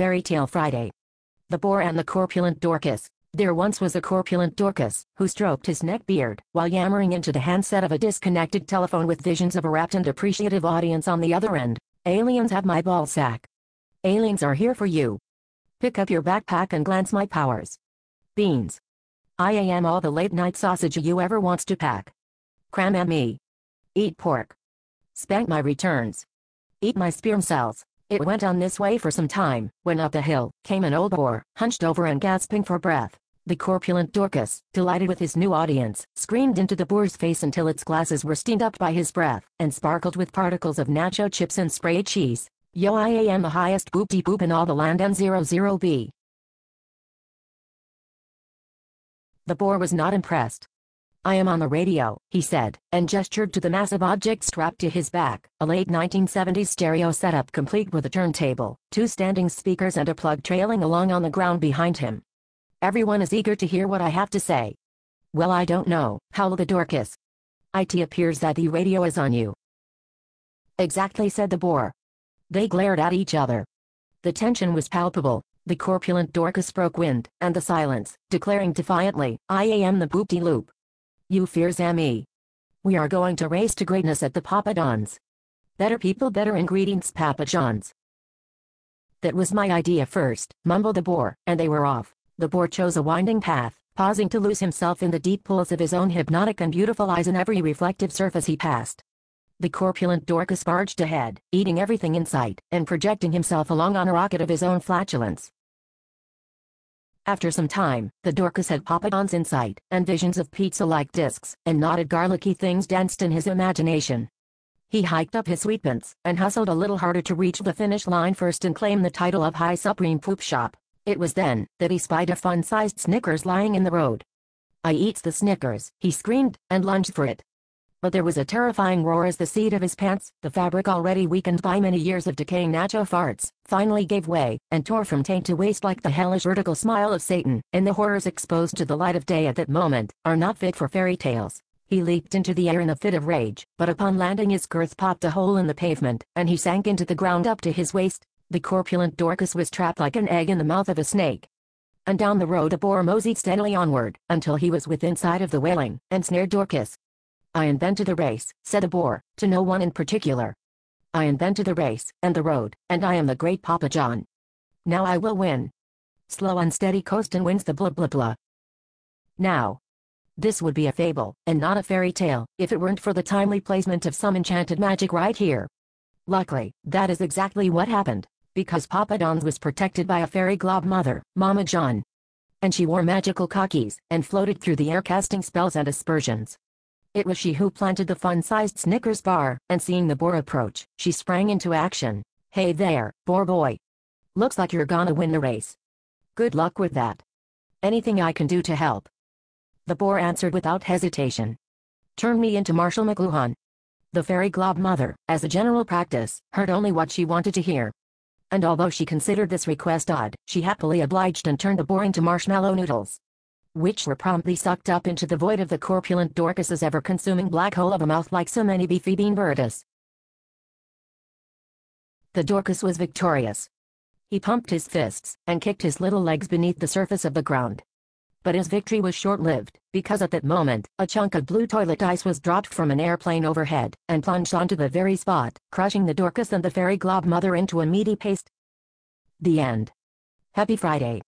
Fairy Tale Friday. The Boar and the Corpulent Dorkus. There once was a corpulent Dorkus, who stroked his neck beard, while yammering into the handset of a disconnected telephone with visions of a rapt and appreciative audience on the other end. Aliens have my ballsack. Aliens are here for you. Pick up your backpack and glance my powers. Beans. I am all the late-night sausage you ever wants to pack. Cram at me. Eat pork. Spank my returns. Eat my sperm cells. It went on this way for some time, when up the hill came an old boar, hunched over and gasping for breath. The corpulent Dorkus, delighted with his new audience, screamed into the boar's face until its glasses were steamed up by his breath, and sparkled with particles of nacho chips and sprayed cheese. Yo, I am the highest boop-de-boop in all the land N00B. The boar was not impressed. I am on the radio, he said, and gestured to the massive object strapped to his back, a late 1970s stereo setup complete with a turntable, 2 standing speakers and a plug trailing along on the ground behind him. Everyone is eager to hear what I have to say. Well, I don't know, howled the Dorkus. It appears that the radio is on you. Exactly, said the boar. They glared at each other. The tension was palpable. The corpulent Dorkus broke wind and the silence, declaring defiantly, I am the boop-de-loop. You fears me. We are going to race to greatness at the Papa John's. Better people, better ingredients, Papa John's. That was my idea first, mumbled the boar, and they were off. The boar chose a winding path, pausing to lose himself in the deep pools of his own hypnotic and beautiful eyes in every reflective surface he passed. The corpulent Dorkus barged ahead, eating everything in sight, and projecting himself along on a rocket of his own flatulence. After some time, the Dorkus had Papa John's in sight, and visions of pizza-like discs and knotted garlicky things danced in his imagination. He hiked up his sweetpants, and hustled a little harder to reach the finish line first and claim the title of High Supreme Poop Shop. It was then that he spied a fun-sized Snickers lying in the road. I eats the Snickers, he screamed, and lunged for it. But there was a terrifying roar as the seat of his pants, the fabric already weakened by many years of decaying nacho farts, finally gave way, and tore from taint to waist like the hellish vertical smile of Satan, and the horrors exposed to the light of day at that moment are not fit for fairy tales. He leaped into the air in a fit of rage, but upon landing his girth popped a hole in the pavement, and he sank into the ground up to his waist. The corpulent Dorkus was trapped like an egg in the mouth of a snake. And down the road the boar moseyed steadily onward, until he was within sight of the wailing and snared Dorkus. I invented the race, said the boar, to no one in particular. I invented the race, and the road, and I am the great Papa John. Now I will win. Slow unsteady coastin' wins the blah blah blah. Now. This would be a fable, and not a fairy tale, if it weren't for the timely placement of some enchanted magic right here. Luckily, that is exactly what happened, because Papa John's was protected by a fairy glob mother, Mama John. And she wore magical khakis, and floated through the air casting spells and aspersions. It was she who planted the fun-sized Snickers bar, and seeing the boar approach, she sprang into action. Hey there, boar boy. Looks like you're gonna win the race. Good luck with that. Anything I can do to help? The boar answered without hesitation. Turn me into Marshall McLuhan. The fairy glob mother, as a general practice, heard only what she wanted to hear. And although she considered this request odd, she happily obliged and turned the boar into marshmallow noodles, which were promptly sucked up into the void of the corpulent Dorkus's ever-consuming black hole of a mouth like so many beefy bean burritos. The Dorkus was victorious. He pumped his fists, and kicked his little legs beneath the surface of the ground. But his victory was short-lived, because at that moment, a chunk of blue toilet ice was dropped from an airplane overhead, and plunged onto the very spot, crushing the Dorkus and the fairy glob mother into a meaty paste. The end. Happy Friday.